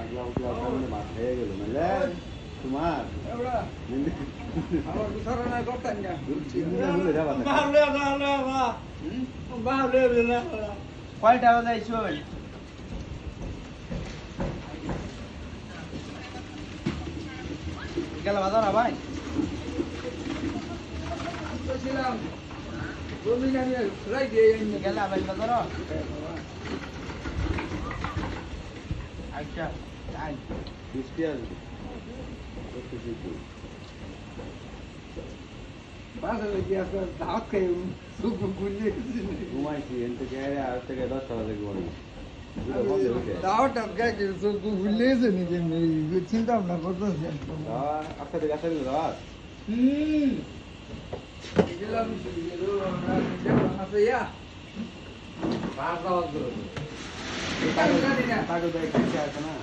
আগলা উগলা সামনে মাছ হয়ে গেল মানে তোমার কয়টা বাজাইছ গেল বাজার না ভাই গেল আবার বাজার আচ্ছা বৃষ্টি আসবে ঘুমাইছি এন থেকে আর থেকে 10টা বাজে ঘুমাই চিন্তা ভাবনা করতেছি আজকে থেকে আসা গেল রাত পাগল ব্যাগ আছে না